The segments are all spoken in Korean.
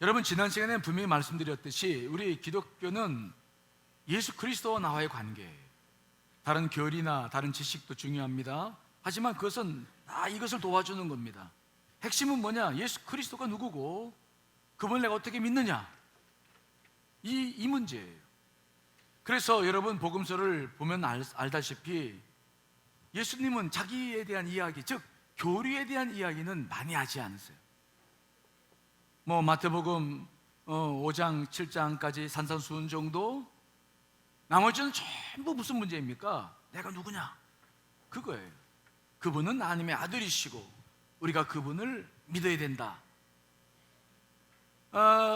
여러분, 지난 시간에 분명히 말씀드렸듯이 우리 기독교는 예수 그리스도와 나와의 관계예요. 다른 교리나 다른 지식도 중요합니다. 하지만 그것은 다 이것을 도와주는 겁니다. 핵심은 뭐냐? 예수 그리스도가 누구고 그분을 내가 어떻게 믿느냐, 이 문제예요. 그래서 여러분, 복음서를 보면 알다시피 예수님은 자기에 대한 이야기, 즉 교리에 대한 이야기는 많이 하지 않으세요. 마태복음 5장 7장까지 산산수훈 정도, 나머지는 전부 무슨 문제입니까? 내가 누구냐? 그거예요. 그분은 하나님의 아들이시고 우리가 그분을 믿어야 된다.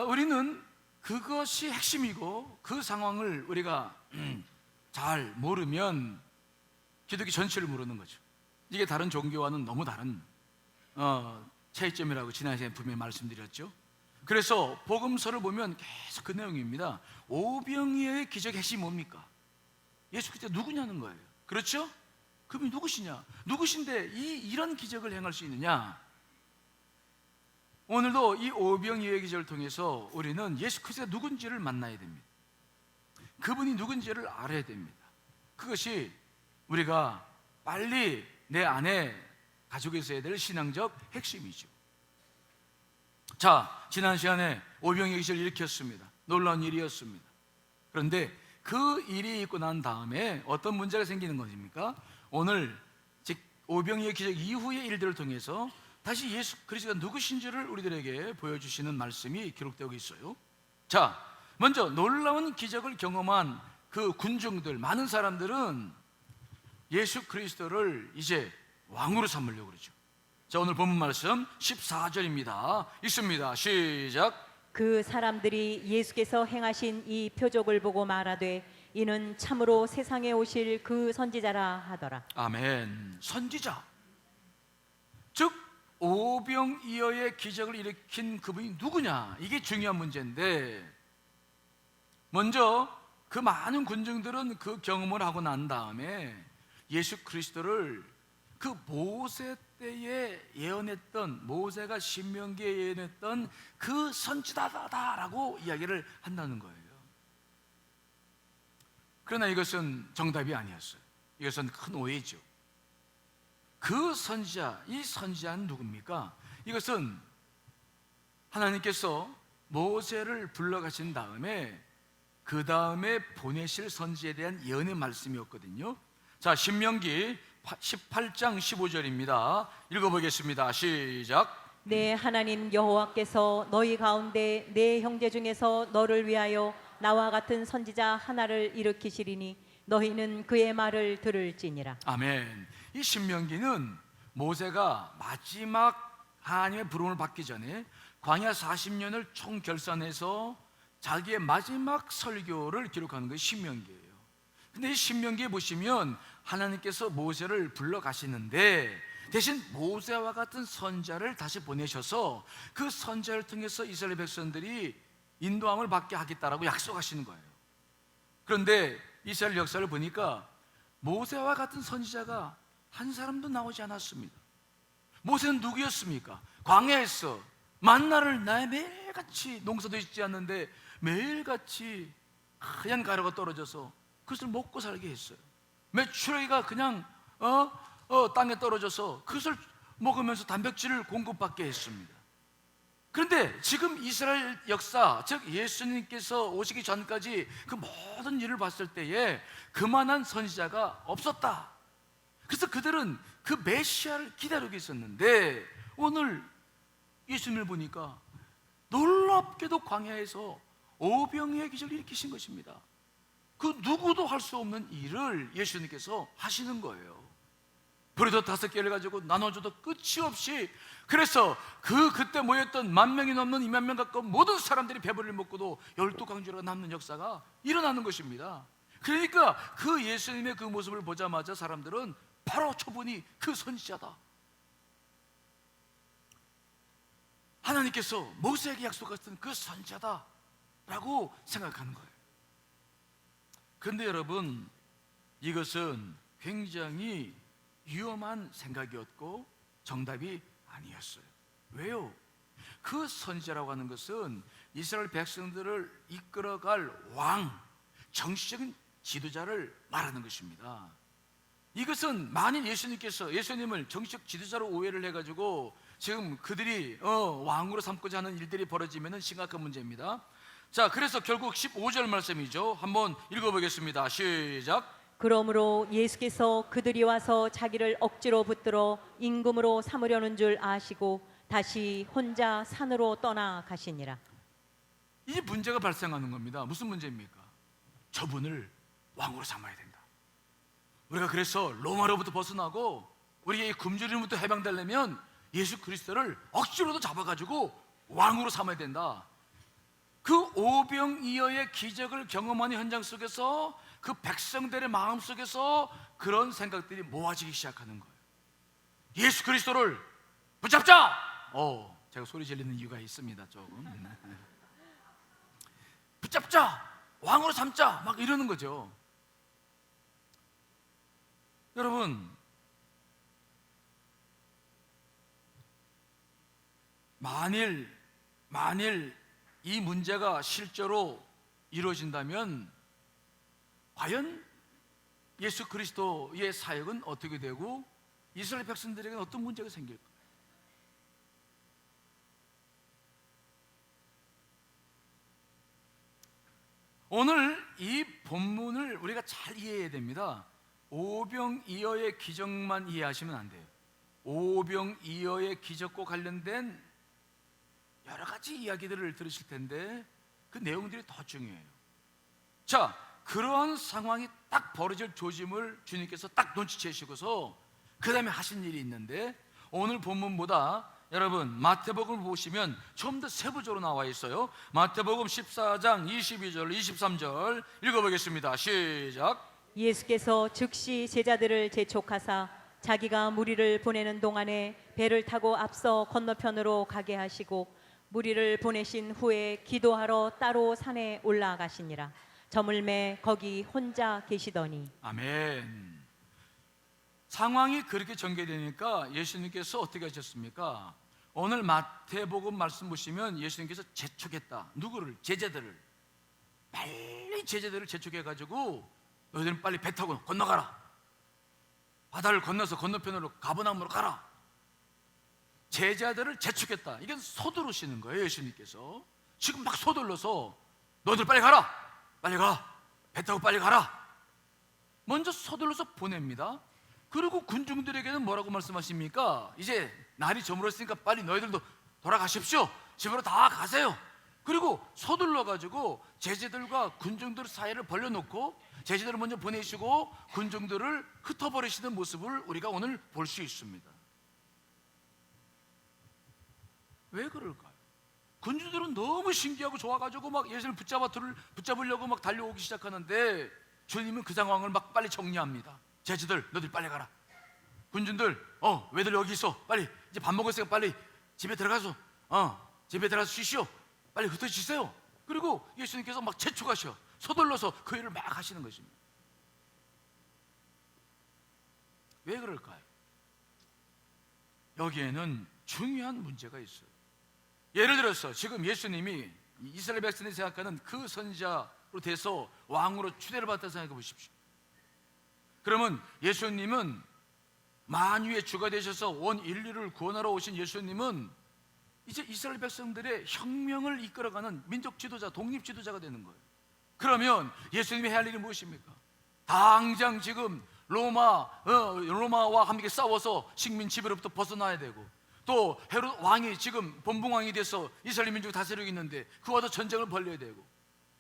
우리는 그것이 핵심이고, 그 상황을 우리가 잘 모르면 기독교 전체를 모르는 거죠. 이게 다른 종교와는 너무 다른 차이점이라고 지난 시간에 분명히 말씀드렸죠. 그래서 복음서를 보면 계속 그 내용입니다. 오병이어의 기적의 핵심이 뭡니까? 예수 그리스도 누구냐는 거예요. 그렇죠? 그분이 누구시냐? 누구신데 이런 기적을 행할 수 있느냐? 오늘도 이 오병이어의 기적을 통해서 우리는 예수 그리스도가 누군지를 만나야 됩니다. 그분이 누군지를 알아야 됩니다. 그것이 우리가 빨리 내 안에 가지고 있어야 될 신앙적 핵심이죠. 자, 지난 시간에 오병이어의 기적을 일으켰습니다. 놀라운 일이었습니다. 그런데 그 일이 있고 난 다음에 어떤 문제가 생기는 것입니까? 오늘 즉 오병이어의 기적 이후의 일들을 통해서 다시 예수 그리스도가 누구신지를 우리들에게 보여주시는 말씀이 기록되고 있어요. 자, 먼저 놀라운 기적을 경험한 그 군중들, 많은 사람들은 예수 그리스도를 이제 왕으로 삼으려고 그러죠. 자, 오늘 본문 말씀 14절입니다. 읽습니다. 시작. 그 사람들이 예수께서 행하신 이 표적을 보고 말하되 이는 참으로 세상에 오실 그 선지자라 하더라. 아멘. 선지자, 즉 오병이어의 기적을 일으킨 그분이 누구냐, 이게 중요한 문제인데, 먼저 그 많은 군중들은 그 경험을 하고 난 다음에 예수 그리스도를 그 모세 때에 예언했던, 모세가 신명기에 예언했던 그 선지자다라고 이야기를 한다는 거예요. 그러나 이것은 정답이 아니었어요. 이것은 큰 오해죠. 그 선지자, 이 선지자는 누굽니까? 이것은 하나님께서 모세를 불러가신 다음에 그 다음에 보내실 선지에 대한 예언의 말씀이었거든요. 자, 신명기 18장 15절입니다. 읽어보겠습니다. 시작. 내 하나님 여호와께서 너희 가운데 내 형제 중에서 너를 위하여 나와 같은 선지자 하나를 일으키시리니 너희는 그의 말을 들을지니라. 아멘. 이 신명기는 모세가 마지막 하나님의 부름을 받기 전에 광야 40년을 총결산해서 자기의 마지막 설교를 기록하는 것이 신명기예요. 근데 이 신명기에 보시면 하나님께서 모세를 불러 가시는데 대신 모세와 같은 선지자를 다시 보내셔서 그 선지자를 통해서 이스라엘 백성들이 인도함을 받게 하겠다라고 약속하시는 거예요. 그런데 이스라엘 역사를 보니까 모세와 같은 선지자가 한 사람도 나오지 않았습니다. 모세는 누구였습니까? 광야에서 만나를 매일같이, 농사도 짓지 않는데 매일같이 하얀 가루가 떨어져서 그것을 먹고 살게 했어요. 메추라기가 그냥 땅에 떨어져서 그것을 먹으면서 단백질을 공급받게 했습니다. 그런데 지금 이스라엘 역사, 즉 예수님께서 오시기 전까지 그 모든 일을 봤을 때에 그만한 선지자가 없었다. 그래서 그들은 그 메시아를 기다리고 있었는데 오늘 예수님을 보니까 놀랍게도 광야에서 오병이어의 기적을 일으키신 것입니다. 그 누구도 할 수 없는 일을 예수님께서 하시는 거예요. 보리도 5개를 가지고 나눠줘도 끝이 없이, 그래서 그때 모였던 10,000명이 넘는 20,000명 가까운 모든 사람들이 배부를 먹고도 12강주라가 남는 역사가 일어나는 것입니다. 그러니까 그 예수님의 그 모습을 보자마자 사람들은 바로 저분이 그 선지자다, 하나님께서 모세에게 약속하셨던 그 선지자다라고 생각하는 거예요. 그런데 여러분, 이것은 굉장히 위험한 생각이었고 정답이 아니었어요. 왜요? 그 선지자라고 하는 것은 이스라엘 백성들을 이끌어갈 왕, 정치적인 지도자를 말하는 것입니다. 이것은 만일 예수님을 정치적 지도자로 오해를 해가지고 지금 그들이 왕으로 삼고자 하는 일들이 벌어지면 심각한 문제입니다. 자, 그래서 결국 15절 말씀이죠. 한번 읽어보겠습니다. 시작. 그러므로 예수께서 그들이 와서 자기를 억지로 붙들어 임금으로 삼으려는 줄 아시고 다시 혼자 산으로 떠나 가시니라. 이 문제가 발생하는 겁니다. 무슨 문제입니까? 저분을 왕으로 삼아야 된다. 우리가 그래서 로마로부터 벗어나고 우리의 이 굶주림부터 해방되려면 예수 그리스도를 억지로도 잡아가지고 왕으로 삼아야 된다. 그 오병이어의 기적을 경험하는 현장 속에서 그 백성들의 마음 속에서 그런 생각들이 모아지기 시작하는 거예요. 예수 그리스도를 붙잡자! 제가 소리 지르는 이유가 있습니다. 조금 붙잡자! 왕으로 삼자! 막 이러는 거죠. 여러분, 만일 이 문제가 실제로 이루어진다면 과연 예수 그리스도의 사역은 어떻게 되고 이스라엘 백성들에게는 어떤 문제가 생길까? 오늘 이 본문을 우리가 잘 이해해야 됩니다. 오병이어의 기적만 이해하시면 안 돼요. 오병이어의 기적과 관련된 여러 가지 이야기들을 들으실 텐데 그 내용들이 더 중요해요. 자, 그러한 상황이 딱 벌어질 조짐을 주님께서 딱 눈치채시고서 그 다음에 하신 일이 있는데, 오늘 본문보다 여러분 마태복음을 보시면 좀 더 세부적으로 나와 있어요. 마태복음 14장 22절 23절 읽어보겠습니다. 시작. 예수께서 즉시 제자들을 재촉하사 자기가 무리를 보내는 동안에 배를 타고 앞서 건너편으로 가게 하시고 무리를 보내신 후에 기도하러 따로 산에 올라가시니라. 저물매 거기 혼자 계시더니. 아멘. 상황이 그렇게 전개되니까 예수님께서 어떻게 하셨습니까? 오늘 마태복음 말씀 보시면 예수님께서 재촉했다. 누구를? 제자들을. 빨리 제자들을 재촉해가지고 너희들은 빨리 배 타고 건너가라. 바다를 건너서 건너편으로 가버나움으로 가라. 제자들을 재촉했다. 이게 서두르시는 거예요. 예수님께서 지금 막 서둘러서 너희들 빨리 가라. 빨리 가. 배 타고 빨리 가라. 먼저 서둘러서 보냅니다. 그리고 군중들에게는 뭐라고 말씀하십니까? 이제 날이 저물었으니까 빨리 너희들도 돌아가십시오. 집으로 다 가세요. 그리고 서둘러 가지고 제자들과 군중들 사이를 벌려놓고 제자들을 먼저 보내시고 군중들을 흩어버리시는 모습을 우리가 오늘 볼 수 있습니다. 왜 그럴까요? 군주들은 너무 신기하고 좋아가지고 막 예수를 붙잡으려고 막 달려오기 시작하는데 주님은 그 상황을 막 빨리 정리합니다. 제자들 너희들 빨리 가라. 군중들 왜들 여기 있어? 빨리 이제 밥 먹었으니까 빨리 집에 들어가서 쉬시오. 빨리 흩어지세요. 그리고 예수님께서 막 재촉하셔. 서둘러서 그 일을 막 하시는 것입니다. 왜 그럴까요? 여기에는 중요한 문제가 있어요. 예를 들어서 지금 예수님이 이스라엘 백성들이 생각하는 그 선지자로 돼서 왕으로 추대를 받았다 생각해 보십시오. 그러면 예수님은 만유의 주가 되셔서 온 인류를 구원하러 오신 예수님은 이제 이스라엘 백성들의 혁명을 이끌어가는 민족 지도자, 독립 지도자가 되는 거예요. 그러면 예수님이 해야 할 일이 무엇입니까? 당장 지금 로마와 함께 싸워서 식민 지배로부터 벗어나야 되고, 또 헤롯 왕이 지금 본붕왕이 돼서 이스라엘 민족을 다스리고 있는데 그와도 전쟁을 벌여야 되고,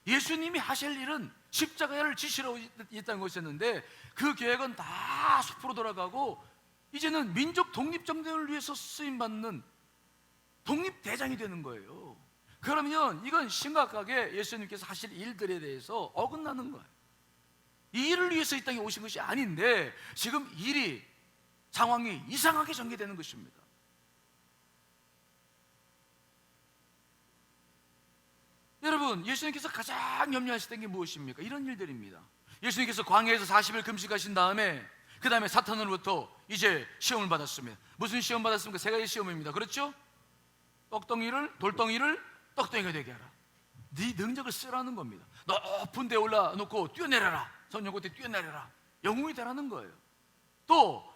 예수님이 하실 일은 십자가를 지시러 있다는 것이었는데 그 계획은 다 숲으로 돌아가고 이제는 민족 독립정당을 위해서 쓰임받는 독립대장이 되는 거예요. 그러면 이건 심각하게 예수님께서 하실 일들에 대해서 어긋나는 거예요. 이 일을 위해서 이 땅에 오신 것이 아닌데 지금 상황이 이상하게 전개되는 것입니다. 여러분, 예수님께서 가장 염려하시던 게 무엇입니까? 이런 일들입니다. 예수님께서 광야에서 40일 금식하신 다음에 그 다음에 사탄으로부터 이제 시험을 받았습니다. 무슨 시험 받았습니까? 세 가지 시험입니다. 그렇죠? 돌덩이를 떡덩이가 되게 하라. 네 능력을 쓰라는 겁니다. 높은 데 올라놓고 뛰어내려라. 선녀고대 뛰어내려라. 영웅이 되라는 거예요. 또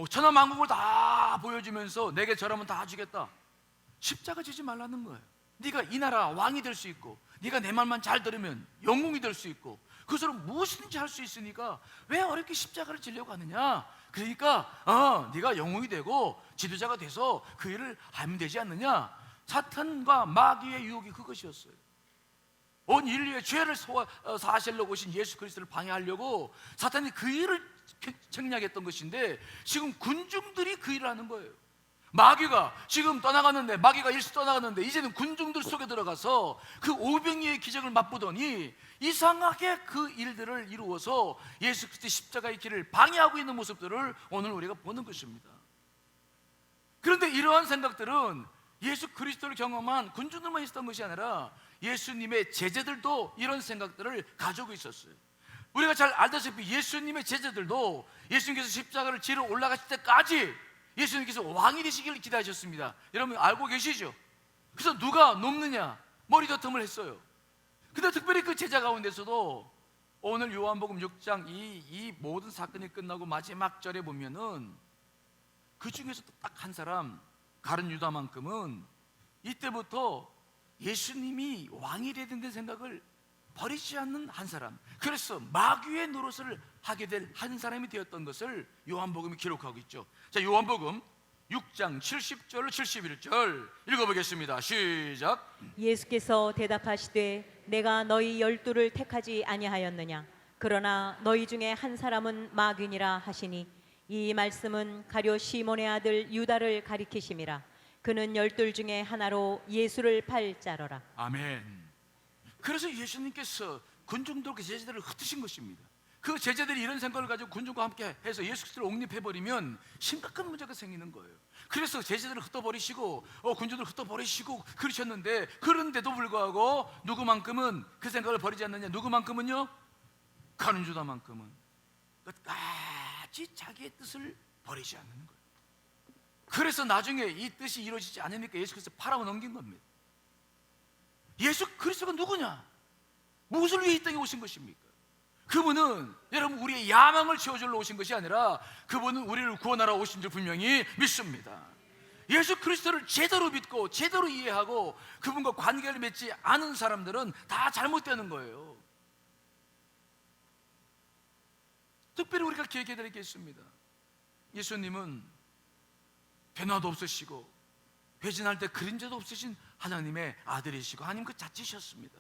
천하만국을 다 보여주면서 내게 절하면 다 주겠다. 십자가 지지 말라는 거예요. 네가 이 나라 왕이 될 수 있고, 네가 내 말만 잘 들으면 영웅이 될 수 있고, 그것으로 무엇이든지 할 수 있으니까 왜 어렵게 십자가를 지려고 하느냐. 그러니까 네가 영웅이 되고 지도자가 돼서 그 일을 하면 되지 않느냐. 사탄과 마귀의 유혹이 그것이었어요. 온 인류의 죄를 사하시려고 오신 예수 그리스도를 방해하려고 사탄이 그 일을 책략했던 것인데, 지금 군중들이 그 일을 하는 거예요. 마귀가 지금 마귀가 일시 떠나갔는데 이제는 군중들 속에 들어가서 그 오병이어의 기적을 맛보더니 이상하게 그 일들을 이루어서 예수 그리스도의 십자가의 길을 방해하고 있는 모습들을 오늘 우리가 보는 것입니다. 그런데 이러한 생각들은 예수 그리스도를 경험한 군중들만 있었던 것이 아니라 예수님의 제자들도 이런 생각들을 가지고 있었어요. 우리가 잘 알다시피 예수님의 제자들도 예수님께서 십자가를 지러 올라가실 때까지 예수님께서 왕이 되시기를 기다리셨습니다. 여러분 알고 계시죠? 그래서 누가 높느냐 머리다툼을 했어요. 근데 특별히 그 제자 가운데서도 오늘 요한복음 6장 이 모든 사건이 끝나고 마지막 절에 보면은 그 중에서 딱 한 사람, 가룟 유다만큼은 이때부터 예수님이 왕이 되야 된다는 생각을 버리지 않는 한 사람, 그래서 마귀의 노릇을 하게 될 한 사람이 되었던 것을 요한복음이 기록하고 있죠. 자, 요한복음 6장 70절 71절 읽어보겠습니다. 시작. 예수께서 대답하시되 내가 너희 12를 택하지 아니하였느냐. 그러나 너희 중에 한 사람은 마귀니라 하시니, 이 말씀은 가룟 시몬의 아들 유다를 가리키심이라. 그는 12 중에 하나로 예수를 팔 자로라. 아멘. 그래서 예수님께서 군중들과 제자들을 흩으신 것입니다. 그 제자들이 이런 생각을 가지고 군중과 함께 해서 예수 그리스도를 옹립해버리면 심각한 문제가 생기는 거예요. 그래서 제자들을 흩어버리시고 군중들을 흩어버리시고 그러셨는데, 그런데도 불구하고 누구만큼은 그 생각을 버리지 않느냐. 누구만큼은요? 가룟 유다만큼은 끝까지 자기의 뜻을 버리지 않는 거예요. 그래서 나중에 이 뜻이 이루어지지 않으니까 예수 그리스도 팔아 넘긴 겁니다. 예수 그리스도가 누구냐? 무엇을 위해 이 땅에 오신 것입니까? 그분은 여러분 우리의 야망을 채워주러 오신 것이 아니라 그분은 우리를 구원하러 오신 줄 분명히 믿습니다. 예수 그리스도를 제대로 믿고 제대로 이해하고 그분과 관계를 맺지 않은 사람들은 다 잘못되는 거예요. 특별히 우리가 기억해야 될 게 있습니다. 예수님은 변화도 없으시고 회진할 때 그림자도 없으신 하나님의 아들이시고 하나님 그 자체셨습니다.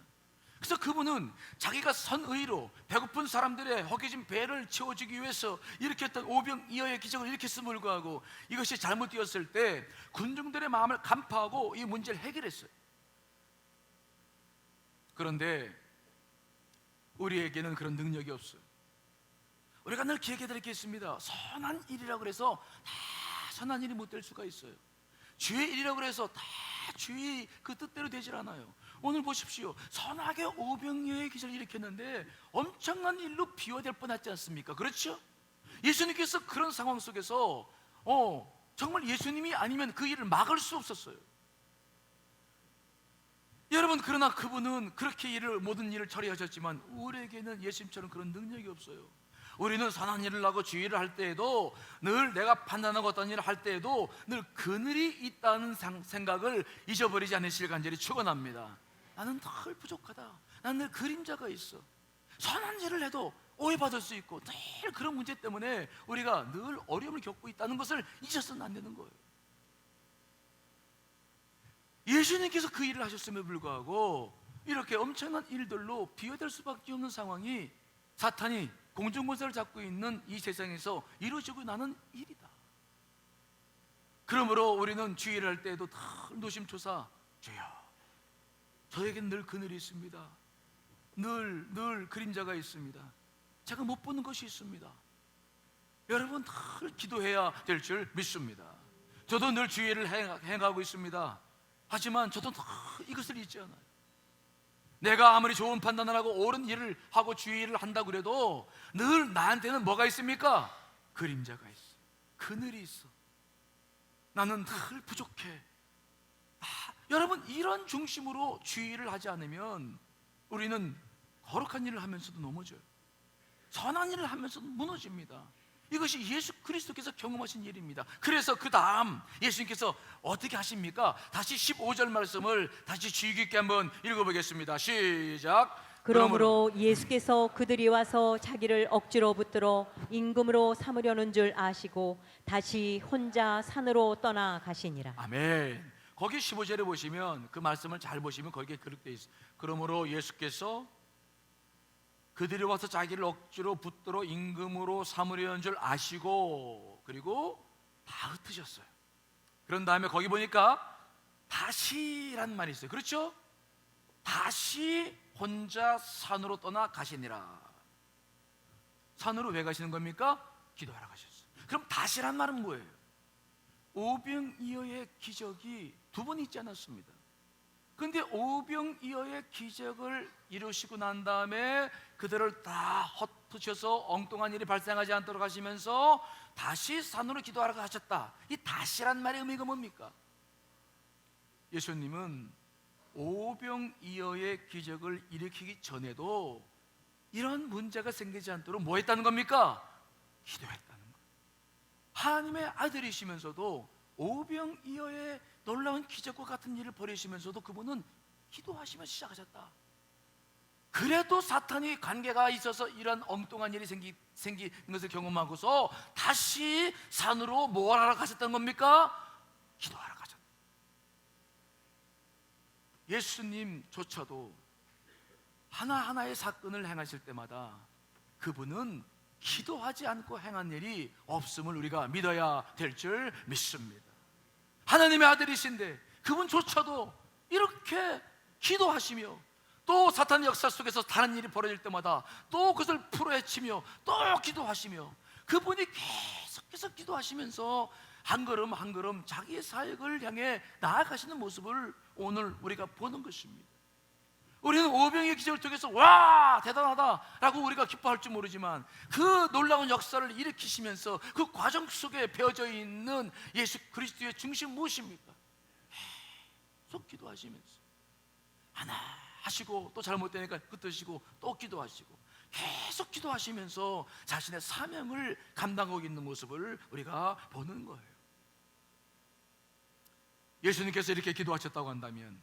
그래서 그분은 자기가 선의로 배고픈 사람들의 허기진 배를 채워주기 위해서 일으켰던 오병이어의 기적을 일으켰음을 불구하고 이것이 잘못되었을 때 군중들의 마음을 간파하고 이 문제를 해결했어요. 그런데 우리에게는 그런 능력이 없어요. 우리가 늘 기억해야 될 게 있습니다. 선한 일이라고 해서 다 선한 일이 못 될 수가 있어요. 주의 일이라고 해서 다 주의 그 뜻대로 되질 않아요. 오늘 보십시오. 선하게 오병이어의 기적을 일으켰는데 엄청난 일로 비워될 뻔했지 않습니까? 그렇죠? 예수님께서 그런 상황 속에서 정말 예수님이 아니면 그 일을 막을 수 없었어요. 여러분, 그러나 그분은 그렇게 모든 일을 처리하셨지만 우리에게는 예수님처럼 그런 능력이 없어요. 우리는 선한 일을 하고 주의를 할 때에도 늘 내가 판단하고 어떤 일을 할 때에도 늘 그늘이 있다는 생각을 잊어버리지 않으시길 간절히 축원합니다. 나는 늘 부족하다. 나는 늘 그림자가 있어. 선한 일을 해도 오해받을 수 있고 늘 그런 문제 때문에 우리가 늘 어려움을 겪고 있다는 것을 잊어서는 안 되는 거예요. 예수님께서 그 일을 하셨음에 불구하고 이렇게 엄청난 일들로 비워될 수밖에 없는 상황이 사탄이 공중권세를 잡고 있는 이 세상에서 이루어지고 나는 일이다. 그러므로 우리는 주의를 할 때에도 다 노심초사, 주여 저에겐 늘 그늘이 있습니다. 늘 그림자가 있습니다. 제가 못 보는 것이 있습니다. 여러분 늘 기도해야 될 줄 믿습니다. 저도 늘 주의를 행하고 있습니다. 하지만 저도 늘 이것을 잊지 않아요. 내가 아무리 좋은 판단을 하고 옳은 일을 하고 주의를 한다고 그래도 늘 나한테는 뭐가 있습니까? 그림자가 있어. 그늘이 있어. 나는 늘 부족해. 여러분, 이런 중심으로 주의를 하지 않으면 우리는 거룩한 일을 하면서도 넘어져요. 선한 일을 하면서도 무너집니다. 이것이 예수 그리스도께서 경험하신 일입니다. 그래서 그 다음 예수님께서 어떻게 하십니까? 다시 15절 말씀을 다시 주의 깊게 한번 읽어보겠습니다. 시작. 그러므로 예수께서 그들이 와서 자기를 억지로 붙들어 임금으로 삼으려는 줄 아시고 다시 혼자 산으로 떠나 가시니라. 아멘. 거기 15절에 보시면 그 말씀을 잘 보시면 거기에 그렇게 있어요. 그러므로 예수께서 그들이 와서 자기를 억지로 붙들어 임금으로 삼으려는 줄 아시고, 그리고 다 흩으셨어요. 그런 다음에 거기 보니까 다시란 말이 있어요. 그렇죠? 다시 혼자 산으로 떠나 가시니라. 산으로 왜 가시는 겁니까? 기도하러 가셨어요. 그럼 다시란 말은 뭐예요? 오병이어의 기적이 두 번 있지 않았습니다. 그런데 오병이어의 기적을 이루시고 난 다음에 그들을 다 헛두셔서 엉뚱한 일이 발생하지 않도록 하시면서 다시 산으로 기도하러 가셨다. 이 다시란 말의 의미가 뭡니까? 예수님은 오병이어의 기적을 일으키기 전에도 이런 문제가 생기지 않도록 뭐 했다는 겁니까? 기도했다는 거예요. 하나님의 아들이시면서도 오병이어의 놀라운 기적과 같은 일을 벌이시면서도 그분은 기도하시며 시작하셨다. 그래도 사탄이 관계가 있어서 이런 엉뚱한 일이 생긴 것을 경험하고서 다시 산으로 뭘 하러 가셨다는 겁니까? 기도하러 가셨다. 예수님조차도 하나하나의 사건을 행하실 때마다 그분은 기도하지 않고 행한 일이 없음을 우리가 믿어야 될 줄 믿습니다. 하나님의 아들이신데 그분조차도 이렇게 기도하시며 또 사탄의 역사 속에서 다른 일이 벌어질 때마다 또 그것을 풀어헤치며 또 기도하시며 그분이 계속해서 기도하시면서 한 걸음 한 걸음 자기의 사역을 향해 나아가시는 모습을 오늘 우리가 보는 것입니다. 우리는 오병이의 기적을 통해서 와 대단하다라고 우리가 기뻐할 줄 모르지만 그 놀라운 역사를 일으키시면서 그 과정 속에 배어져 있는 예수 그리스도의 중심 무엇입니까? 계속 기도하시면서 하나 하시고 또 잘못되니까 흩으시고 또 기도하시고 계속 기도하시면서 자신의 사명을 감당하고 있는 모습을 우리가 보는 거예요. 예수님께서 이렇게 기도하셨다고 한다면,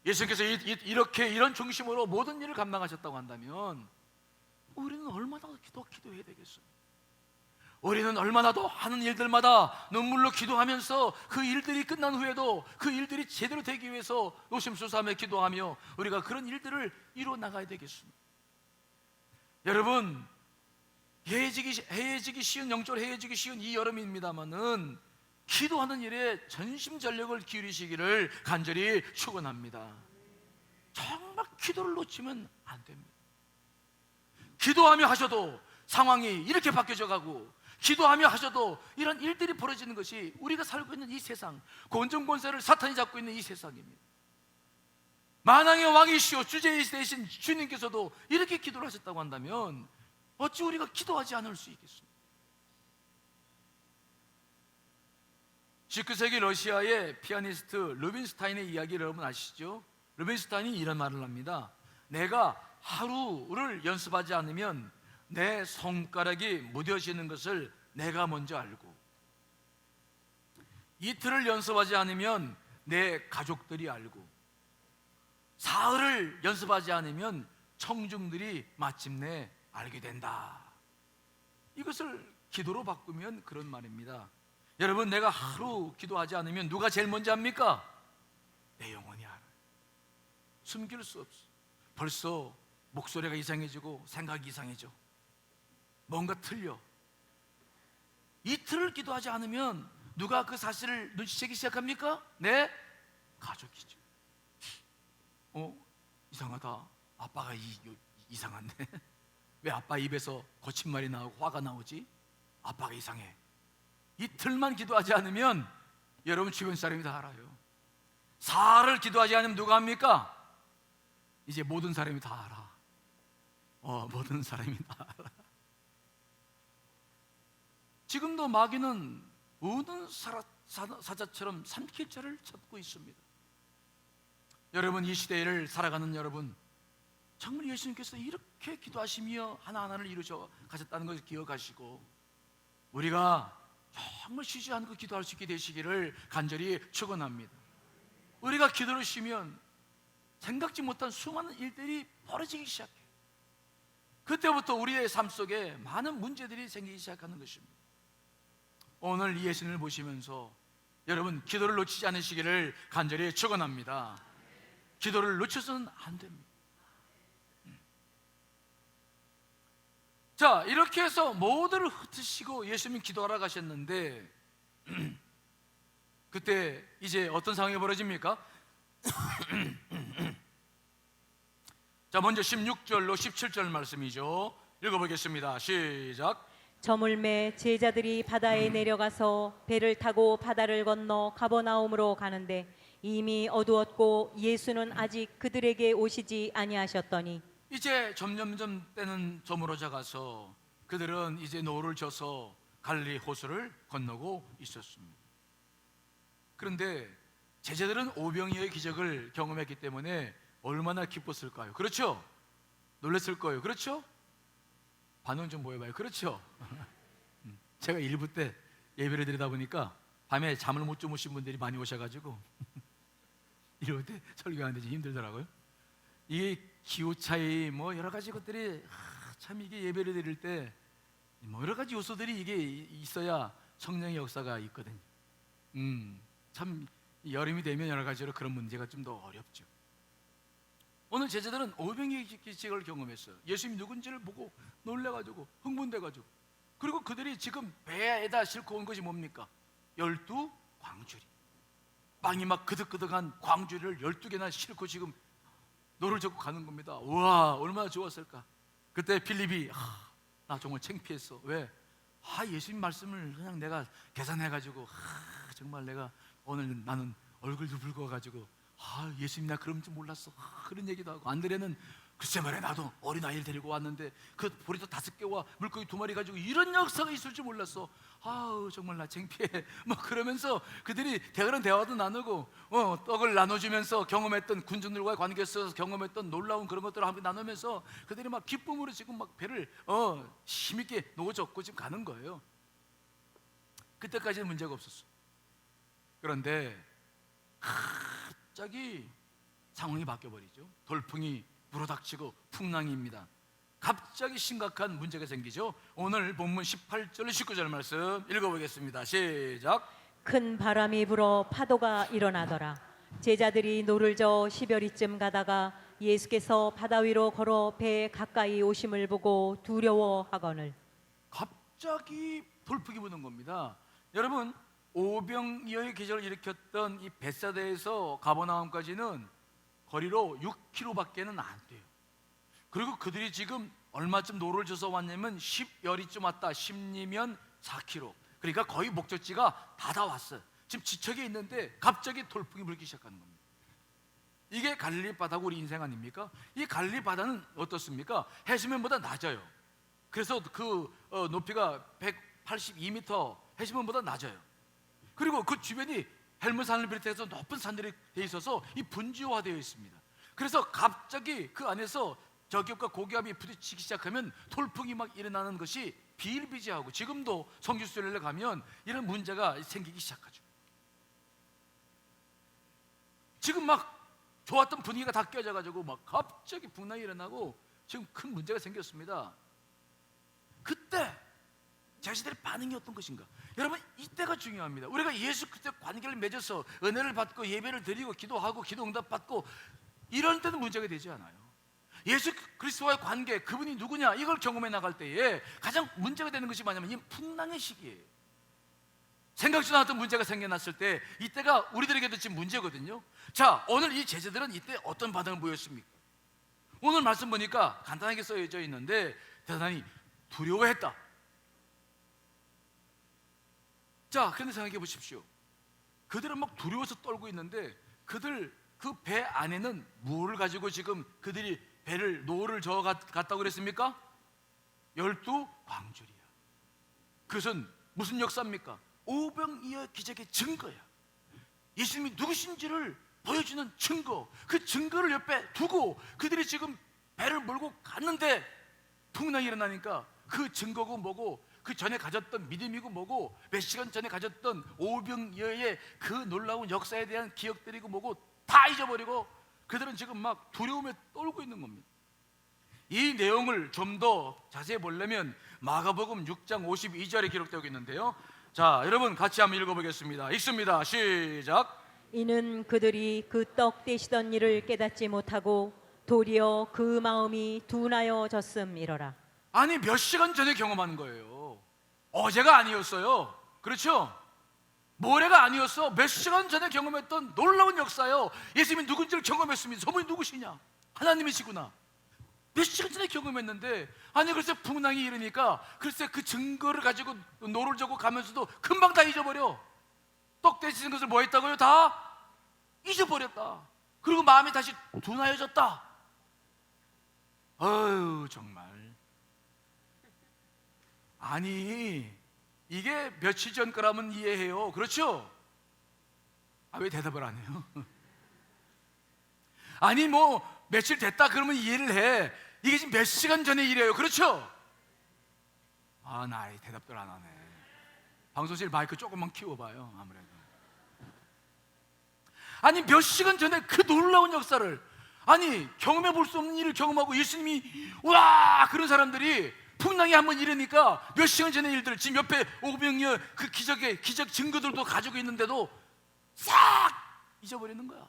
예수님께서 이런 중심으로 모든 일을 감당하셨다고 한다면 우리는 얼마나 더 기도해야 되겠어요? 우리는 얼마나 더 하는 일들마다 눈물로 기도하면서 그 일들이 끝난 후에도 그 일들이 제대로 되기 위해서 노심초사하며 기도하며 우리가 그런 일들을 이루어 나가야 되겠습니다. 여러분, 해해지기 쉬운, 영적으로 해해지기 쉬운 이 여름입니다만은 기도하는 일에 전심전력을 기울이시기를 간절히 축원합니다. 정말 기도를 놓치면 안 됩니다. 기도하며 하셔도 상황이 이렇게 바뀌어져 가고, 기도하며 하셔도 이런 일들이 벌어지는 것이 우리가 살고 있는 이 세상, 권정권세를 사탄이 잡고 있는 이 세상입니다. 만왕의 왕이시오 주제의 대신 주님께서도 이렇게 기도를 하셨다고 한다면 어찌 우리가 기도하지 않을 수 있겠습니까? 19세기 러시아의 피아니스트 루빈스타인의 이야기를 여러분 아시죠? 루빈스타인이 이런 말을 합니다. 내가 하루를 연습하지 않으면 내 손가락이 무뎌지는 것을 내가 먼저 알고, 이틀을 연습하지 않으면 내 가족들이 알고, 사흘을 연습하지 않으면 청중들이 마침내 알게 된다. 이것을 기도로 바꾸면 그런 말입니다. 여러분, 내가 하루 기도하지 않으면 누가 제일 먼저 합니까? 내 영혼이 알아요. 숨길 수 없어. 벌써 목소리가 이상해지고 생각이 이상해져. 뭔가 틀려. 이틀을 기도하지 않으면 누가 그 사실을 눈치채기 시작합니까? 내 가족이죠. 이상하다. 아빠가 이상한데 왜 아빠 입에서 거친 말이 나오고 화가 나오지? 아빠가 이상해. 이틀만 기도하지 않으면 여러분 주변 사람이 다 알아요. 사흘을 기도하지 않으면 누가 합니까? 이제 모든 사람이 다 알아. 모든 사람이 다 알아. 지금도 마귀는 우는 사자처럼 삼킬 자를 찾고 있습니다. 여러분, 이 시대를 살아가는 여러분, 정말 예수님께서 이렇게 기도하시며 하나하나를 이루셔 가셨다는 것을 기억하시고 우리가 정말 쉬지 않고 기도할 수 있게 되시기를 간절히 축원합니다. 우리가 기도를 쉬면 생각지 못한 수많은 일들이 벌어지기 시작해요. 그때부터 우리의 삶 속에 많은 문제들이 생기기 시작하는 것입니다. 오늘 이 예수님을 보시면서 여러분, 기도를 놓치지 않으시기를 간절히 축원합니다. 기도를 놓쳐서는 안 됩니다. 자, 이렇게 해서 모두를 흩으시고 예수님이 기도하러 가셨는데 그때 이제 어떤 상황이 벌어집니까? 자, 먼저 16절로 17절 말씀이죠. 읽어보겠습니다. 시작. 저물매 제자들이 바다에 내려가서 배를 타고 바다를 건너 가버나움으로 가는데 이미 어두웠고 예수는 아직 그들에게 오시지 아니하셨더니 이제 점점점 때는 저물어져 가서 그들은 이제 노를 져서 갈릴리 호수를 건너고 있었습니다. 그런데 제자들은 오병이어의 기적을 경험했기 때문에 얼마나 기뻤을까요? 그렇죠? 놀랐을 거예요. 그렇죠? 반응 좀 보여봐요. 그렇죠? 제가 일부 때 예배를 드리다 보니까 밤에 잠을 못 주무신 분들이 많이 오셔가지고 이럴 때 설교하는데 좀 힘들더라고요. 이게 기후 차이 뭐 여러 가지 것들이 참 이게 예배를 드릴 때 뭐 여러 가지 요소들이 이게 있어야 성령의 역사가 있거든요. 참 여름이 되면 여러 가지로 그런 문제가 좀 더 어렵죠. 오늘 제자들은 오병이어의 기적을 경험했어요. 예수님이 누군지를 보고 놀래가지고 흥분돼가지고, 그리고 그들이 지금 배에다 싣고 온 것이 뭡니까? 12광주리, 빵이 막 그득그득한 광주리를 12개나 싣고 지금 노를 젓고 가는 겁니다. 우와, 얼마나 좋았을까. 그때 필립이 나 정말 창피했어. 왜? 예수님 말씀을 그냥 내가 계산해가지고 정말 내가 오늘 나는 얼굴도 붉어가지고 예수님 나 그런 줄 몰랐어. 그런 얘기도 하고, 안드레는 글쎄 말이야 나도 어린아이를 데리고 왔는데 그 보리도 5개와 물고기 2마리 가지고 이런 역사가 있을 줄 몰랐어. 정말 나 창피해. 뭐 그러면서 그들이 대화도 나누고 떡을 나눠주면서 경험했던 군중들과의 관계에서 경험했던 놀라운 그런 것들을 함께 나누면서 그들이 막 기쁨으로 지금 막 배를 힘있게 놓아줬고 지금 가는 거예요. 그때까지는 문제가 없었어. 그런데 갑자기 상황이 바뀌어버리죠. 돌풍이 불어닥치고 풍랑입니다. 갑자기 심각한 문제가 생기죠. 오늘 본문 18절 19절 말씀 읽어보겠습니다. 시작. 큰 바람이 불어 파도가 일어나더라. 제자들이 노를 저어 시별이쯤 가다가 예수께서 바다 위로 걸어 배에 가까이 오심을 보고 두려워하거늘. 갑자기 돌풍이 부는 겁니다. 여러분, 오병이어의 기적을 일으켰던 이 벳사다에서 가버나움까지는 거리로 6km밖에는 안 돼요. 그리고 그들이 지금 얼마쯤 노를 져서 왔냐면 10여리쯤 왔다. 10리면 4km. 그러니까 거의 목적지가 다 왔어요. 지금 지척에 있는데 갑자기 돌풍이 불기 시작하는 겁니다. 이게 갈릴리 바다고 우리 인생 아닙니까? 이 갈릴리 바다는 어떻습니까? 해수면보다 낮아요. 그래서 그 높이가 182m, 해수면보다 낮아요. 그리고 그 주변이 헬문산을 비롯해서 높은 산들이 돼 있어서 이 분지화되어 있습니다. 그래서 갑자기 그 안에서 저기압과 고기압이 부딪히기 시작하면 돌풍이 막 일어나는 것이 비일비재하고, 지금도 성지순례를 가면 이런 문제가 생기기 시작하죠. 지금 막 좋았던 분위기가 다 깨져가지고 막 갑자기 풍랑이 일어나고 지금 큰 문제가 생겼습니다. 그때 자신들의 반응이 어떤 것인가? 여러분, 이때가 중요합니다. 우리가 예수 그리스도의 관계를 맺어서 은혜를 받고 예배를 드리고 기도하고 기도 응답 받고 이런 때는 문제가 되지 않아요. 예수 그리스도와의 관계, 그분이 누구냐 이걸 경험해 나갈 때에 가장 문제가 되는 것이 뭐냐면 이 풍랑의 시기예요. 생각지도 않았던 문제가 생겨났을 때 이때가 우리들에게도 지금 문제거든요. 자, 오늘 이 제자들은 이때 어떤 반응을 보였습니까? 오늘 말씀 보니까 간단하게 써져 있는데 대단히 두려워했다. 자, 그런데 생각해 보십시오. 그들은 막 두려워서 떨고 있는데 그들 그 배 안에는 무엇을 가지고 지금 그들이 배를 노를 저어 갔다고 그랬습니까? 12광주리야. 그것은 무슨 역사입니까? 오병이어 기적의 증거야. 예수님이 누구신지를 보여주는 증거, 그 증거를 옆에 두고 그들이 지금 배를 몰고 갔는데 풍랑이 일어나니까 그 증거고 뭐고, 그 전에 가졌던 믿음이고 뭐고, 몇 시간 전에 가졌던 오병이어의 그 놀라운 역사에 대한 기억들이고 뭐고 다 잊어버리고 그들은 지금 막 두려움에 떨고 있는 겁니다. 이 내용을 좀 더 자세히 보려면 마가복음 6장 52절에 기록되고 있는데요. 자, 여러분 같이 한번 읽어보겠습니다. 읽습니다. 시작. 이는 그들이 그 떡 떼시던 일을 깨닫지 못하고 도리어 그 마음이 둔하여졌음이러라. 아니, 몇 시간 전에 경험한 거예요. 어제가 아니었어요. 그렇죠? 모레가 아니었어. 몇 시간 전에 경험했던 놀라운 역사요. 예수님이 누군지를 경험했습니다. 저분이 누구시냐? 하나님이시구나. 몇 시간 전에 경험했는데, 아니 글쎄 풍랑이 일으니까 글쎄 그 증거를 가지고 노를 젓고 가면서도 금방 다 잊어버려. 떡 떼시는 것을 뭐 했다고요? 다 잊어버렸다. 그리고 마음이 다시 둔하여졌다. 어휴, 정말. 아니, 이게 며칠 전 거라면 이해해요. 그렇죠? 아, 왜 대답을 안 해요? 아니 뭐 며칠 됐다 그러면 이해를 해. 이게 지금 몇 시간 전의 일이에요. 그렇죠? 아, 나 대답들 안 하네. 방송실 마이크 조금만 키워봐요. 아무래도. 아니 몇 시간 전에 그 놀라운 역사를, 아니 경험해 볼 수 없는 일을 경험하고 예수님이 와 그런 사람들이 풍랑이 한번 일으니까 몇 시간 전의 일들, 지금 옆에 오병이어 그 기적 증거들도 가지고 있는데도 싹 잊어버리는 거야.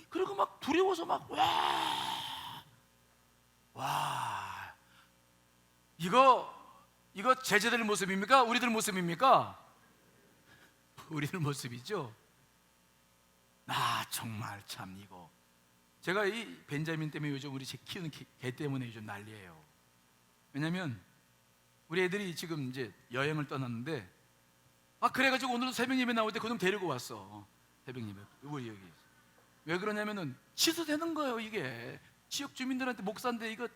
그리고 막 두려워서 막 와, 이거 제자들 모습입니까? 우리들 모습입니까? 우리들 모습이죠. 아, 정말 참 이거. 제가 이 벤자민 때문에 요즘 우리 제 키우는 개 때문에 요즘 난리예요. 왜냐면 우리 애들이 지금 이제 여행을 떠났는데, 아 그래가지고 오늘도 새벽 예배 나올 때 그놈 데리고 왔어. 새벽 예배 우리 여기. 왜 그러냐면은 취소되는 거예요. 이게 지역 주민들한테 목사인데, 이거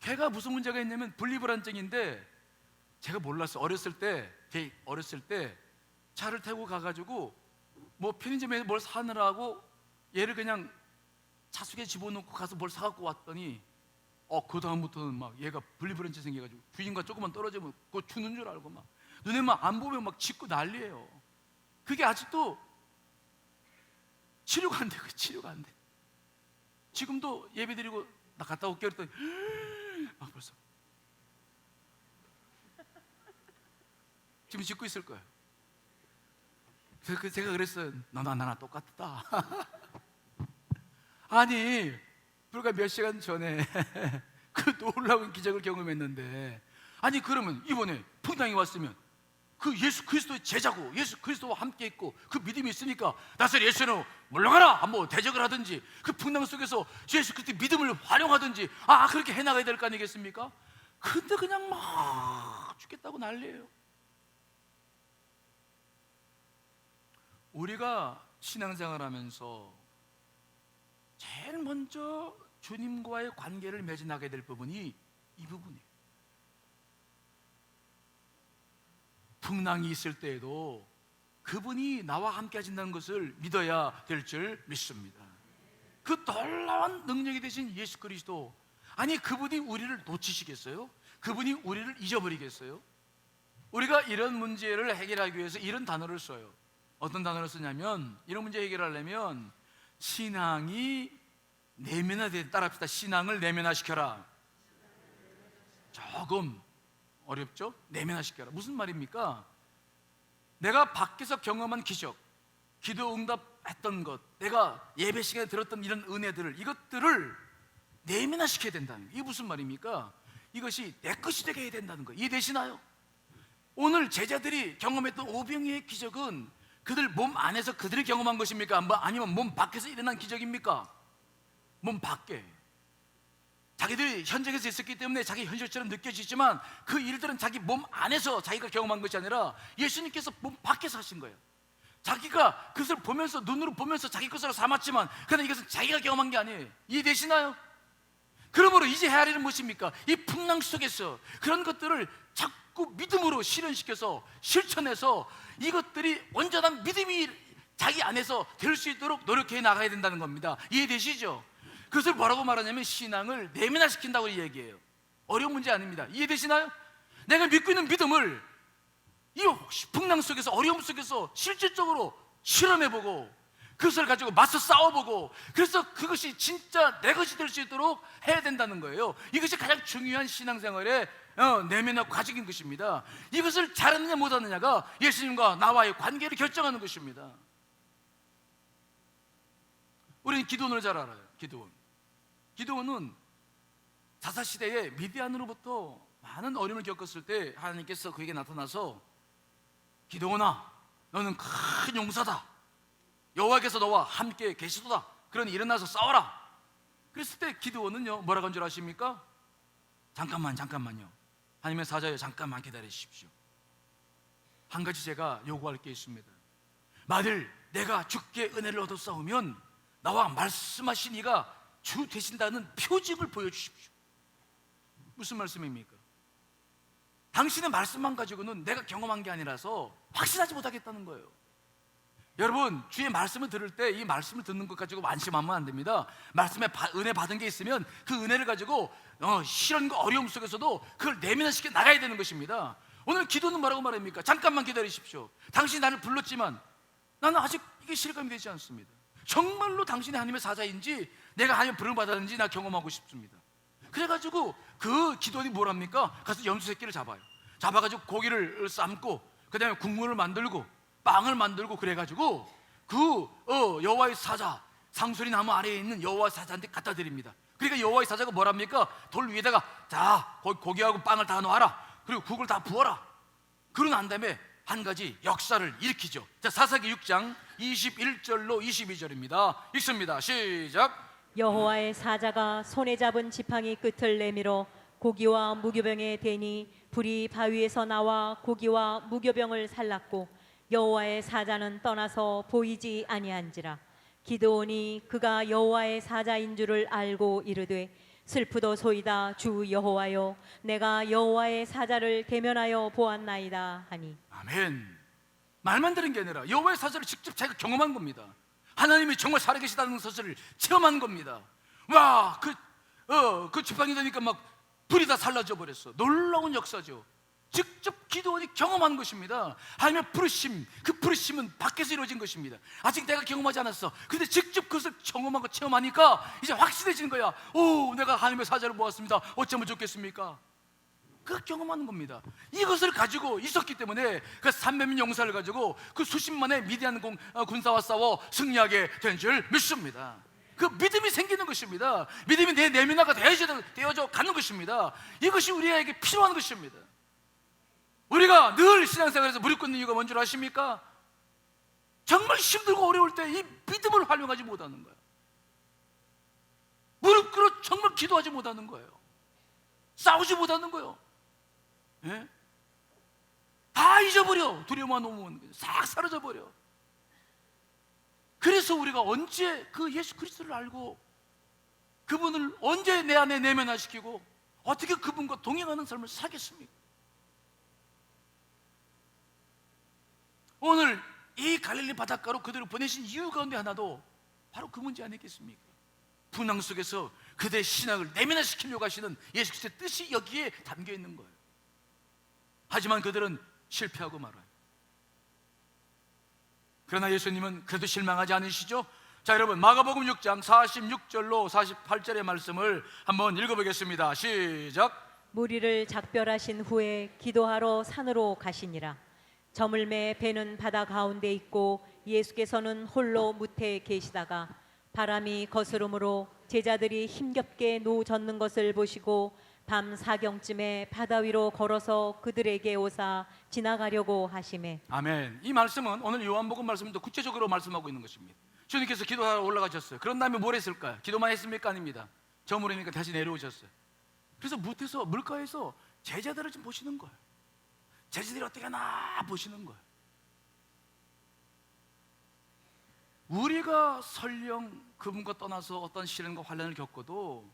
걔가 무슨 문제가 있냐면 분리불안증인데, 제가 몰랐어. 어렸을 때 차를 타고 가가지고 뭐 편의점에서 뭘 사느라고 얘를 그냥 차속에 집어넣고 가서 뭘 사갖고 왔더니 그 다음부터는 막 얘가 분리불안증 생겨가지고 주인과 조금만 떨어지면 그거 죽는 줄 알고 막 눈에 막 안 보면 막 짖고 난리예요. 그게 아직도 치료가 안 돼. 치료가 안 돼. 지금도 예배 드리고 나 갔다 올게 그랬더니 막 벌써 지금 짖고 있을 거예요. 그래서 제가 그랬어요. 너나 나나 똑같다. 아니 불과 몇 시간 전에 그 놀라운 기적을 경험했는데, 아니 그러면 이번에 풍랑이 왔으면 그 예수 그리스도의 제자고 예수 그리스도와 함께 있고 그 믿음이 있으니까 나서 예수는 물러가라 한번 대적을 하든지, 그 풍랑 속에서 예수 그리스도의 믿음을 활용하든지 그렇게 해나가야 될 거 아니겠습니까? 근데 그냥 막 죽겠다고 난리예요. 우리가 신앙생활하면서 제일 먼저 주님과의 관계를 맺어나가야 될 부분이 이 부분이에요. 풍랑이 있을 때에도 그분이 나와 함께 하신다는 것을 믿어야 될 줄 믿습니다. 그 놀라운 능력이 되신 예수 그리스도, 아니 그분이 우리를 놓치시겠어요? 그분이 우리를 잊어버리겠어요? 우리가 이런 문제를 해결하기 위해서 이런 단어를 써요. 어떤 단어를 쓰냐면, 이런 문제 해결하려면 신앙이 내면화돼. 따라합시다. 신앙을 내면화시켜라. 조금 어렵죠? 내면화시켜라. 무슨 말입니까? 내가 밖에서 경험한 기적, 기도 응답했던 것, 내가 예배 시간에 들었던 이런 은혜들을, 이것들을 내면화시켜야 된다는 거예요. 이게 무슨 말입니까? 이것이 내 것이 되게 해야 된다는 거예요. 이해되시나요? 오늘 제자들이 경험했던 오병이어의 기적은 그들 몸 안에서 그들이 경험한 것입니까? 아니면 몸 밖에서 일어난 기적입니까? 몸 밖에. 자기들이 현장에서 있었기 때문에 자기 현실처럼 느껴지지만 그 일들은 자기 몸 안에서 자기가 경험한 것이 아니라 예수님께서 몸 밖에서 하신 거예요. 자기가 그것을 보면서, 눈으로 보면서 자기 것으로 삼았지만 그러나 이것은 자기가 경험한 게 아니에요. 이해되시나요? 그러므로 이제 해야 할 일은 무엇입니까? 이 풍랑 속에서 그런 것들을 자꾸 믿음으로 실현시켜서 실천해서 이것들이 온전한 믿음이 자기 안에서 될 수 있도록 노력해 나가야 된다는 겁니다. 이해되시죠? 그것을 뭐라고 말하냐면 신앙을 내면화시킨다고 얘기해요. 어려운 문제 아닙니다. 이해되시나요? 내가 믿고 있는 믿음을 이 풍랑 속에서, 어려움 속에서 실질적으로 실험해보고 그것을 가지고 맞서 싸워보고, 그래서 그것이 진짜 내 것이 될 수 있도록 해야 된다는 거예요. 이것이 가장 중요한 신앙생활의 내면화 과정인 것입니다. 이것을 잘하느냐 못하느냐가 예수님과 나와의 관계를 결정하는 것입니다. 우리는 기드온을 잘 알아요. 기드온은 사사시대에 미디안으로부터 많은 어려움을 겪었을 때 하나님께서 그에게 나타나서 기드온아, 너는 큰 용사다. 여호와께서 너와 함께 계시도다. 그러니 일어나서 싸워라. 그랬을 때 기드온은요 뭐라고 한 줄 아십니까? 잠깐만요. 하나님의 사자여, 잠깐만 기다리십시오. 한 가지 제가 요구할 게 있습니다. 만일 내가 주께 은혜를 얻어 싸우면 나와 말씀하신 이가 주 되신다는 표징을 보여주십시오. 무슨 말씀입니까? 당신의 말씀만 가지고는 내가 경험한 게 아니라서 확신하지 못하겠다는 거예요. 여러분, 주의 말씀을 들을 때 이 말씀을 듣는 것 가지고 안심하면 안 됩니다. 말씀에 은혜 받은 게 있으면 그 은혜를 가지고 시련과 어려움 속에서도 그걸 내면화시켜 나가야 되는 것입니다. 오늘 기도는 뭐라고 말합니까? 잠깐만 기다리십시오. 당신이 나를 불렀지만 나는 아직 이게 실감이 되지 않습니다. 정말로 당신이 하나님의 사자인지 내가 하나님 부름을 받았는지 나 경험하고 싶습니다. 그래가지고 그 기도원이 뭘 합니까? 가서 염소 새끼를 잡아가지고 고기를 삶고 그 다음에 국물을 만들고 빵을 만들고 그래가지고 그 여호와의 사자, 상소리 나무 아래에 있는 여호와의 사자한테 갖다 드립니다. 그러니까 여호와의 사자가 뭐랍니까? 돌 위에다가 자, 고기하고 빵을 다 놓아라. 그리고 국을 다 부어라. 그러고 난 다음에 한 가지 역사를 일으키죠. 자, 사사기 6장 21절로 22절입니다. 읽습니다. 시작. 여호와의 사자가 손에 잡은 지팡이 끝을 내밀어 고기와 무교병에 대니 불이 바위에서 나와 고기와 무교병을 살랐고 여호와의 사자는 떠나서 보이지 아니한지라. 기드온이 그가 여호와의 사자인 줄을 알고 이르되 슬프도소이다 주 여호와여, 내가 여호와의 사자를 대면하여 보았나이다 하니. 아멘. 말만 들은 게 아니라 여호와의 사자를 직접 자기가 경험한 겁니다. 하나님이 정말 살아계시다는 것을 체험한 겁니다. 와, 그 지팡이 되니까 막 불이 다 살라져 버렸어. 놀라운 역사죠. 직접 기도원이 경험한 것입니다. 하나님의 부르심, 그 부르심은 밖에서 이루어진 것입니다. 아직 내가 경험하지 않았어. 근데 직접 그것을 경험하고 체험하니까 이제 확실해지는 거야. 오, 내가 하나님의 사자를 보았습니다. 어쩌면 좋겠습니까? 그 경험하는 겁니다. 이것을 가지고 있었기 때문에 그 300명 용사를 가지고 그 수십만의 미디안 군사와 싸워 승리하게 된 줄 믿습니다. 그 믿음이 생기는 것입니다. 믿음이 내 내면화가 되어져 가는 것입니다. 이것이 우리에게 필요한 것입니다. 우리가 늘 신앙생활에서 무릎 꿇는 이유가 뭔 줄 아십니까? 정말 힘들고 어려울 때 이 믿음을 활용하지 못하는 거예요. 무릎 꿇어 정말 기도하지 못하는 거예요. 싸우지 못하는 거예요. 예? 다 잊어버려. 두려움만 오면 싹 사라져버려. 그래서 우리가 언제 그 예수 그리스도를 알고 그분을 언제 내 안에 내면화시키고 어떻게 그분과 동행하는 삶을 살겠습니까? 오늘 이 갈릴리 바닷가로 그들을 보내신 이유 가운데 하나도 바로 그 문제 아니겠습니까? 분황 속에서 그들의 신앙을 내면화시키려고 하시는 예수 그리스도의 뜻이 여기에 담겨 있는 거예요. 하지만 그들은 실패하고 말아요. 그러나 예수님은 그래도 실망하지 않으시죠? 자, 여러분, 마가복음 6장 46절로 48절의 말씀을 한번 읽어보겠습니다. 시작. 무리를 작별하신 후에 기도하러 산으로 가시니라. 저물매 배는 바다 가운데 있고 예수께서는 홀로 무태에 계시다가 바람이 거스름으로 제자들이 힘겹게 노젓는 것을 보시고 밤 사경쯤에 바다 위로 걸어서 그들에게 오사 지나가려고 하시매. 아멘. 이 말씀은 오늘 요한복음 말씀도 구체적으로 말씀하고 있는 것입니다. 주님께서 기도하러 올라가셨어요. 그런 다음에 뭘 했을까요? 기도만 했습니까? 아닙니다. 저물으니까 다시 내려오셨어요. 그래서 무태에서 물가에서 제자들을 좀 보시는 거예요. 제자들이 어떻게 하나 보시는 거예요. 우리가 설령 그분과 떠나서 어떤 시련과 환난을 겪어도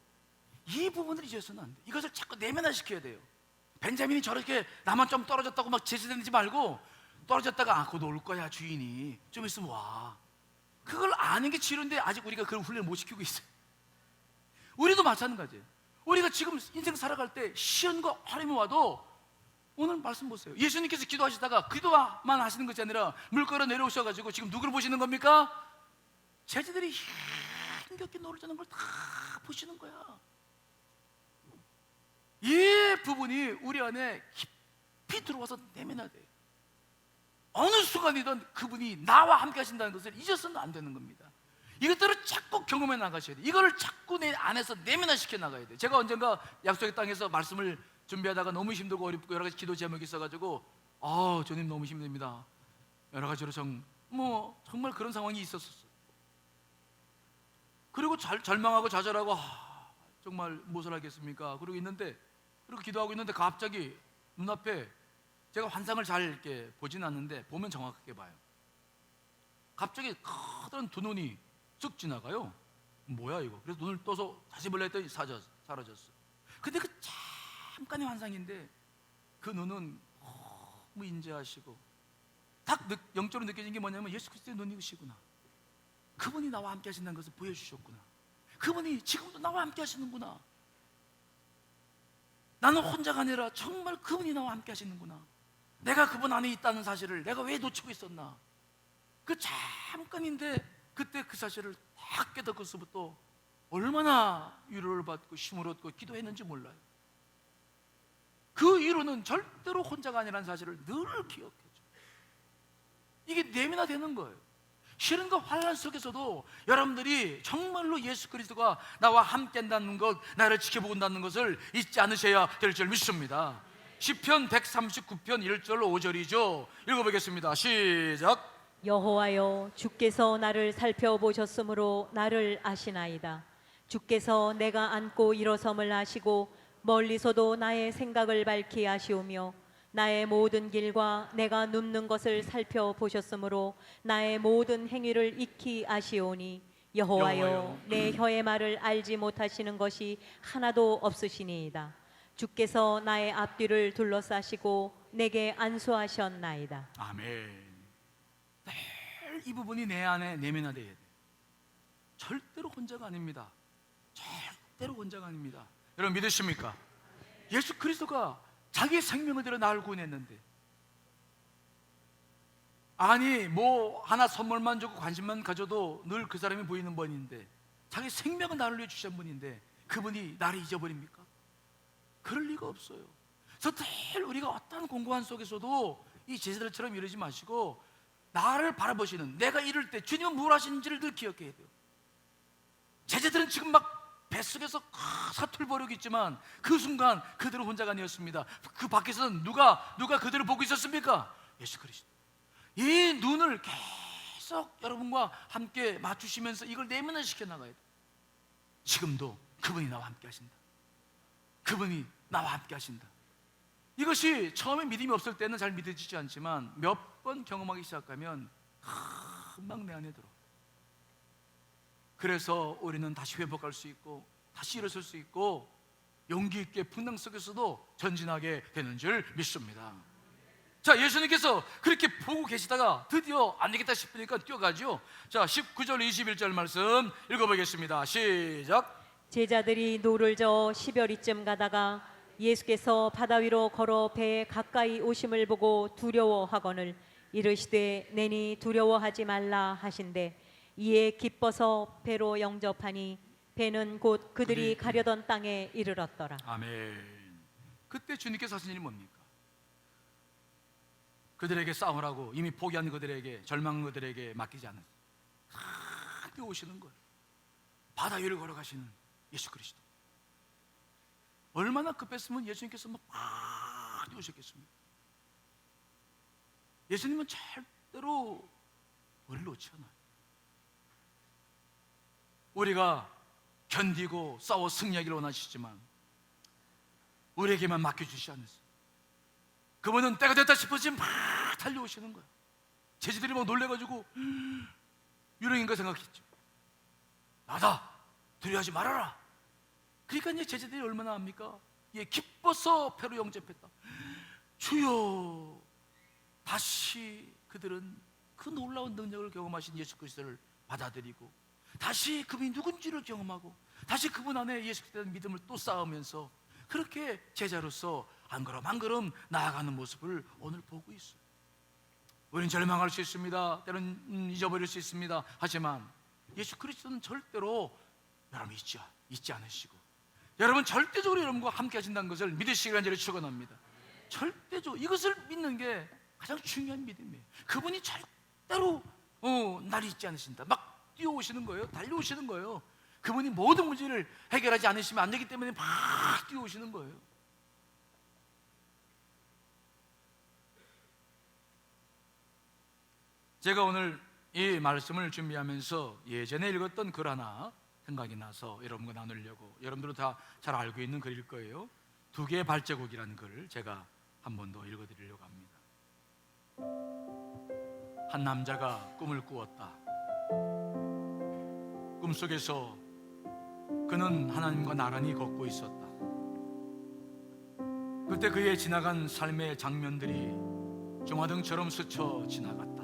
이 부분을 잊어서는 안 돼. 이것을 자꾸 내면화시켜야 돼요. 벤자민이 저렇게 나만 좀 떨어졌다고 막 제지되지 말고 떨어졌다가 곧 올 거야 주인이, 좀 있으면 와. 그걸 아는 게 치료인데 아직 우리가 그런 훈련을 못 시키고 있어요. 우리도 마찬가지예요. 우리가 지금 인생 살아갈 때 시련과 어려움이 와도, 오늘 말씀 보세요. 예수님께서 기도하시다가 기도만 하시는 것이 아니라 물 걸어 내려오셔가지고 지금 누구를 보시는 겁니까? 제자들이 힘겹게 놀자는 걸 다 보시는 거야. 이 부분이 우리 안에 깊이 들어와서 내면화돼요. 어느 순간이든 그분이 나와 함께 하신다는 것을 잊어서는 안 되는 겁니다. 이것들을 자꾸 경험해 나가셔야 돼요. 이거를 자꾸 내 안에서 내면화시켜 나가야 돼요. 제가 언젠가 약속의 땅에서 말씀을 준비하다가 너무 힘들고 어렵고 여러 가지 기도 제목이 있어가지고, 주님 너무 힘듭니다, 여러 가지로 정말 그런 상황이 있었어요. 그리고 절망하고 좌절하고 정말 무엇을 하겠습니까? 그러고 있는데, 그리고 기도하고 있는데 갑자기 눈앞에, 제가 환상을 잘 이렇게 보진 않는데 보면 정확하게 봐요. 갑자기 커다란 두 눈이 쑥 지나가요. 뭐야 이거? 그래서 눈을 떠서 다시 볼라 했더니 사라졌어. 근데 그 잠깐의 환상인데 그 눈은 너무 인자하시고, 딱 영적으로 느껴진 게 뭐냐면 예수 그리스도의 눈이시구나. 그분이 나와 함께 하신다는 것을 보여주셨구나. 그분이 지금도 나와 함께 하시는구나. 나는 혼자가 아니라 정말 그분이 나와 함께 하시는구나. 내가 그분 안에 있다는 사실을 내가 왜 놓치고 있었나. 그 잠깐인데 그때 그 사실을 딱 깨닫고서부터 얼마나 위로를 받고 힘을 얻고 기도했는지 몰라요. 그 위로는 절대로 혼자가 아니라는 사실을 늘 기억해줘. 이게 내면화되는 거예요. 시련과 환난 속에서도 여러분들이 정말로 예수 그리스도가 나와 함께 한다는 것, 나를 지켜보고 있다는 것을 잊지 않으셔야 될 줄 믿습니다. 시편 139편 1절 5절이죠. 읽어보겠습니다. 시작. 여호와여, 주께서 나를 살펴보셨으므로 나를 아시나이다. 주께서 내가 앉고 일어섬을 아시고 멀리서도 나의 생각을 밝히 아시오며 나의 모든 길과 내가 눕는 것을 살펴보셨으므로 나의 모든 행위를 익히 아시오니 여호와여, 내 혀의 말을 알지 못하시는 것이 하나도 없으시니이다. 주께서 나의 앞뒤를 둘러싸시고 내게 안수하셨나이다. 아멘. 늘 이 부분이 내 안에 내면화돼야 돼. 절대로 혼자가 아닙니다. 절대로 혼자가 아닙니다. 여러분 믿으십니까? 예수 그리스도가 자기의 생명을 들여 나를 구원했는데, 아니 뭐 하나 선물만 주고 관심만 가져도 늘 그 사람이 보이는 분인데, 자기 생명을 나를 위해 주신 분인데 그분이 나를 잊어버립니까? 그럴 리가 없어요. 그래서 늘 우리가 어떤 공고한 속에서도 이 제자들처럼 이러지 마시고 나를 바라보시는, 내가 이럴 때 주님은 뭘 하시는지를 늘 기억해야 돼요. 제자들은 지금 막 뱃속에서 사투를 벌이고 있지만 그 순간 그들은 혼자가 아니었습니다. 그 밖에서는 누가 그들을 보고 있었습니까? 예수 그리스도. 이 눈을 계속 여러분과 함께 맞추시면서 이걸 내면화시켜 나가야 돼요. 지금도 그분이 나와 함께 하신다. 그분이 나와 함께 하신다. 이것이 처음에 믿음이 없을 때는 잘 믿어지지 않지만 몇 번 경험하기 시작하면 금방 내 안에 들어. 그래서 우리는 다시 회복할 수 있고 다시 일어설 수 있고 용기 있게 풍랑 속에서도 전진하게 되는 줄 믿습니다. 자, 예수님께서 그렇게 보고 계시다가 드디어 안 되겠다 싶으니까 뛰어가죠. 자, 19절 21절 말씀 읽어보겠습니다. 시작. 제자들이 노를 저어 10여리쯤 가다가 예수께서 바다 위로 걸어 배에 가까이 오심을 보고 두려워하거늘 이르시되 내니 두려워하지 말라 하신대 이에 기뻐서 배로 영접하니 배는 곧 그들이 가려던 땅에 이르렀더라. 아멘. 그때 주님께서 하신 일이 뭡니까? 그들에게 싸우라고 이미 포기한 그들에게, 절망한 그들에게 맡기지 않았어요. 함께 오시는 거예요. 바다 위를 걸어가시는 예수 그리스도. 얼마나 급했으면 예수님께서 막 뛰어오셨겠습니까? 예수님은 절대로 우리를 놓지 않아요. 우리가 견디고 싸워 승리하기를 원하시지만 우리에게만 맡겨주시지 않으세요. 그분은 때가 됐다 싶어지면 막 달려오시는 거예요. 제자들이 막 놀래가지고 유령인가 생각했죠. 나다, 두려워하지 말아라. 그러니까 이제 제자들이 얼마나 합니까? 예, 기뻐서 배로 영접했다. 주여, 다시 그들은 그 놀라운 능력을 경험하신 예수 그리스도를 받아들이고 다시 그분이 누군지를 경험하고 다시 그분 안에 예수 그리스도에 대한 믿음을 또 쌓으면서 그렇게 제자로서 한 걸음 한 걸음 나아가는 모습을 오늘 보고 있어요. 우리는 절망할 수 있습니다. 때로는 잊어버릴 수 있습니다. 하지만 예수 그리스도는 절대로 여러분 잊지 않으시고 여러분 절대적으로 여러분과 함께 하신다는 것을 믿으시기 간절히 축원합니다. 절대적으로 이것을 믿는 게 가장 중요한 믿음이에요. 그분이 절대로 날 잊지 않으신다. 막 뛰어오시는 거예요. 달려오시는 거예요. 그분이 모든 문제를 해결하지 않으시면 안 되기 때문에 막 뛰어오시는 거예요. 제가 오늘 이 말씀을 준비하면서 예전에 읽었던 글 하나 생각이 나서 여러분과 나누려고, 여러분들도 다 잘 알고 있는 글일 거예요. 두 개의 발자국이라는 글을 제가 한 번 더 읽어드리려고 합니다. 한 남자가 꿈을 꾸었다. 꿈속에서 그는 하나님과 나란히 걷고 있었다. 그때 그의 지나간 삶의 장면들이 종화등처럼 스쳐 지나갔다.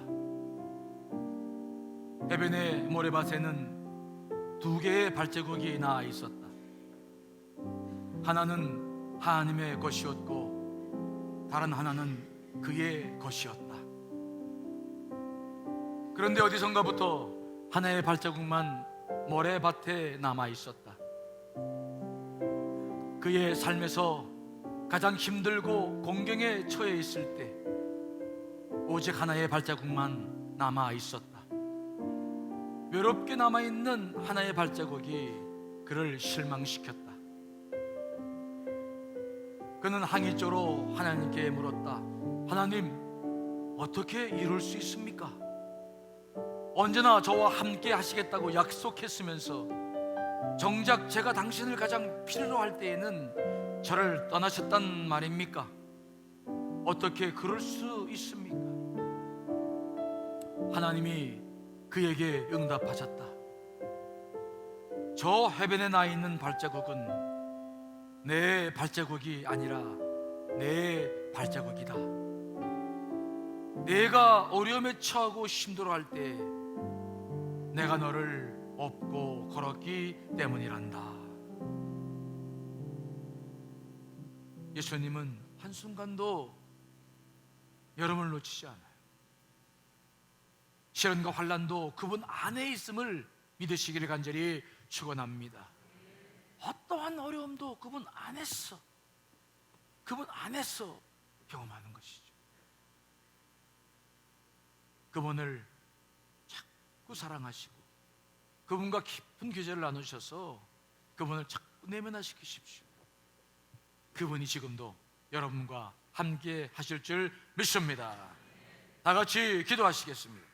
해변의 모래밭에는 두 개의 발자국이 나아 있었다. 하나는 하나님의 것이었고 다른 하나는 그의 것이었다. 그런데 어디선가부터 하나의 발자국만 모래밭에 남아 있었다. 그의 삶에서 가장 힘들고 공경에 처해 있을 때 오직 하나의 발자국만 남아 있었다. 외롭게 남아있는 하나의 발자국이 그를 실망시켰다. 그는 항의조로 하나님께 물었다. 하나님, 어떻게 이룰 수 있습니까? 언제나 저와 함께 하시겠다고 약속했으면서 정작 제가 당신을 가장 필요로 할 때에는 저를 떠나셨단 말입니까? 어떻게 그럴 수 있습니까? 하나님이 그에게 응답하셨다. 저 해변에 나 있는 발자국은 내 발자국이 아니라 내 발자국이다. 내가 어려움에 처하고 힘들어할 때 내가 너를 업고 걸었기 때문이란다. 예수님은 한순간도 여러분을 놓치지 않아요. 시련과 환난도 그분 안에 있음을 믿으시기를 간절히 축원합니다. 어떠한 어려움도 그분 안에서 경험하는 것이죠. 그분을 자꾸 사랑하시고 그분과 깊은 교제를 나누셔서 그분을 자꾸 내면화시키십시오. 그분이 지금도 여러분과 함께 하실 줄 믿습니다. 다 같이 기도하시겠습니다.